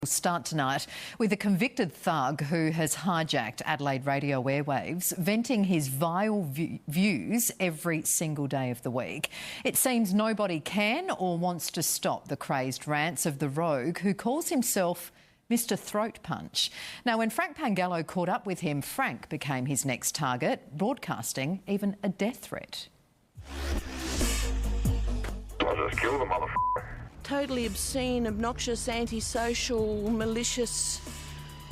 We'll start tonight with a convicted thug who has hijacked Adelaide radio airwaves, venting his vile views every single day of the week. It seems nobody can or wants to stop the crazed rants of the rogue who calls himself Mr. Throat Punch. Now, when Frank Pangallo caught up with him, Frank became his next target, broadcasting even a death threat. I'll just kill the motherfucker. Totally obscene, obnoxious, antisocial, malicious,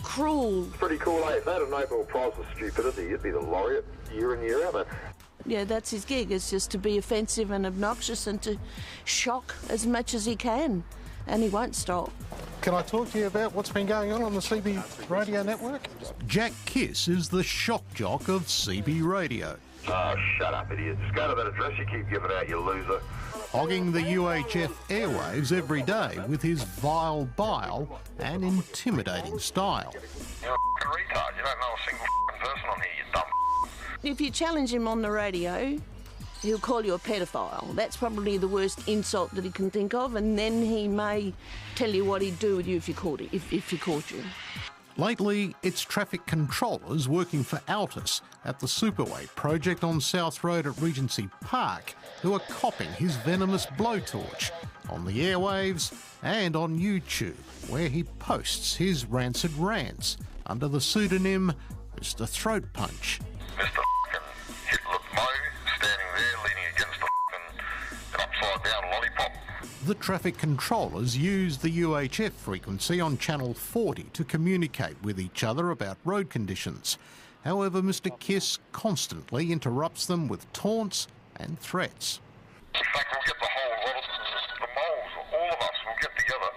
cruel. Pretty cool, eh? If they had a Nobel Prize for stupidity, you'd be the laureate year in, year out. Yeah, that's his gig, is just to be offensive and obnoxious and to shock as much as he can. And he won't stop. Can I talk to you about what's been going on the CB radio network? Jack Kiss is the shock jock of CB radio. Oh, shut up, idiot. Just go to that address you keep giving out, you loser. Hogging the UHF airwaves every day with his vile bile and intimidating style. You're a retard. You don't know a single person on here, you dumb. If you challenge him on the radio, he'll call you a pedophile. That's probably the worst insult that he can think of, and then he may tell you what he'd do with you if you caught you. Lately, it's traffic controllers working for Altus at the Superway project on South Road at Regency Park who are copping his venomous blowtorch on the airwaves and on YouTube, where he posts his rancid rants under the pseudonym Mr. Throat Punch. Mr. Hitler Mo standing there leaning against an upside down lollipop. The traffic controllers use the UHF frequency on Channel 40 to communicate with each other about road conditions. However, Mr. Kiss constantly interrupts them with taunts and threats. In fact, we'll get the whole lot of the moles, all of us will get together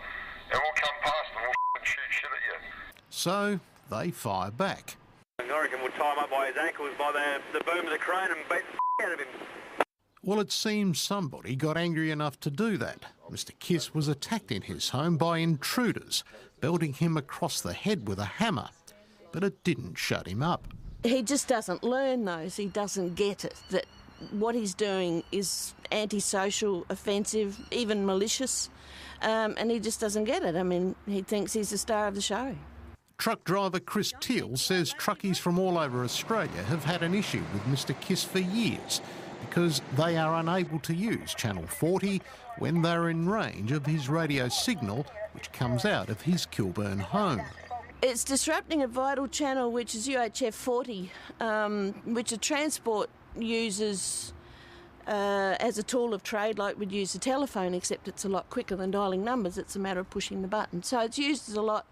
and we'll come past and we'll shoot shit at you. So they fire back. I reckon we'll tie him up by his ankles by the boom of the crane and beat the out of him. Well, it seems somebody got angry enough to do that. Mr. Kiss was attacked in his home by intruders, belting him across the head with a hammer. But it didn't shut him up. He just doesn't learn those. He doesn't get it, that what he's doing is antisocial, offensive, even malicious, and he just doesn't get it. I mean, he thinks he's the star of the show. Truck driver Chris Teal says truckies from all over Australia have had an issue with Mr. Kiss for years because they are unable to use Channel 40 when they're in range of his radio signal, which comes out of his Kilburn home. It's disrupting a vital channel, which is UHF 40, which a transport uses as a tool of trade like we'd use a telephone, except it's a lot quicker than dialling numbers. It's a matter of pushing the button. So it's used a lot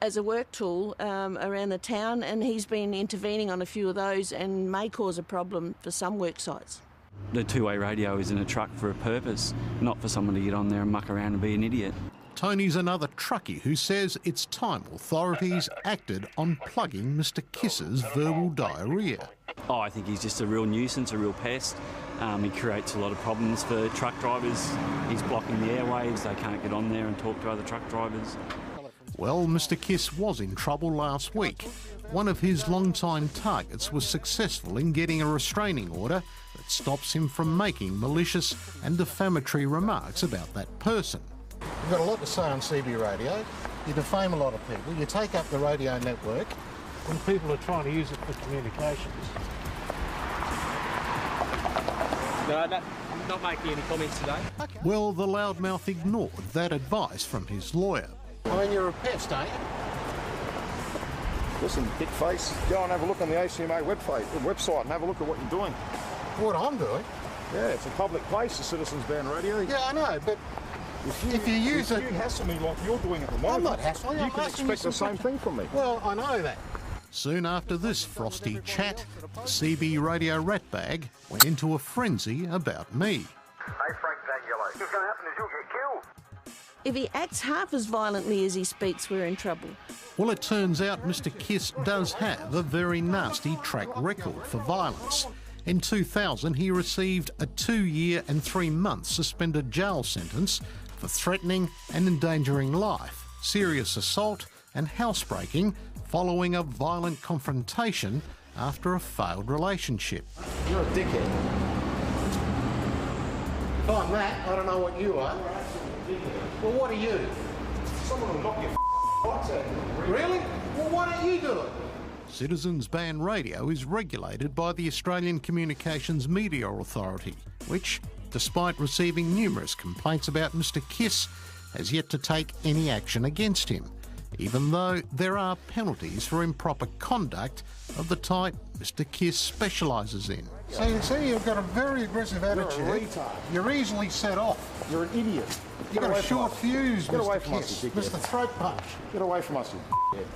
as a work tool around the town, and he's been intervening on a few of those and may cause a problem for some work sites. The two-way radio is in a truck for a purpose, not for someone to get on there and muck around and be an idiot. Tony's another truckie who says it's time authorities acted on plugging Mr. Kiss's verbal diarrhoea. Oh, I think he's just a real nuisance, a real pest. He creates a lot of problems for truck drivers. He's blocking the airwaves. They can't get on there and talk to other truck drivers. Well, Mr. Kiss was in trouble last week. One of his long-time targets was successful in getting a restraining order that stops him from making malicious and defamatory remarks about that person. You've got a lot to say on CB radio. You defame a lot of people. You take up the radio network when people are trying to use it for communications. No, not making any comments today. Okay. Well, the loudmouth ignored that advice from his lawyer. I mean, you're a pest, aren't you? Listen, big face, go and have a look on the ACMA website and have a look at what you're doing. What I'm doing? Yeah, it's a public place, the Citizens Band Radio. Yeah, I know, but if you use it... If you hassle me like you're doing at the moment... I'm not hassling. You can expect the same thing from me. Well, I know that. Soon after this frosty chat, CB Radio Ratbag went into a frenzy about me. Hey, Frank Pangallo, what's going to happen is you'll get killed. If he acts half as violently as he speaks, we're in trouble. Well, it turns out Mr. Kiss does have a very nasty track record for violence. In 2000, he received a 2-year and 3-month suspended jail sentence for threatening and endangering life, serious assault and housebreaking following a violent confrontation after a failed relationship. You're a dickhead. If I'm that, I don't know what you are. Well, what are you? Someone will knock your Really? Well, why don't you do it? Citizens Ban Radio is regulated by the Australian Communications Media Authority, which, despite receiving numerous complaints about Mr Kiss, has yet to take any action against him, even though there are penalties for improper conduct of the type Mr Kiss specialises in. So you see, you've got a very aggressive attitude. You're a retard. You're easily set off. You're an idiot. You've got a short fuse, Get away Mr from us, Kiss. you dickhead. Mr Throat Punch. Get away from us, you dickhead.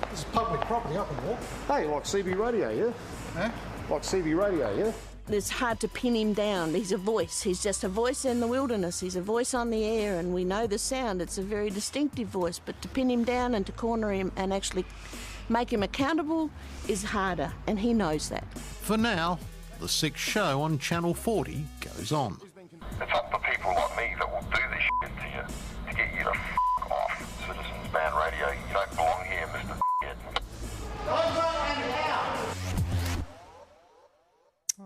This is public property, I can walk. Hey, like CB Radio, yeah? Eh? Like CB Radio, yeah? It's hard to pin him down. He's a voice. He's just a voice in the wilderness. He's a voice on the air, and we know the sound. It's a very distinctive voice, but to pin him down and to corner him and actually make him accountable is harder, and he knows that. For now, the 6th show on Channel 40 goes on. It's up to people like me that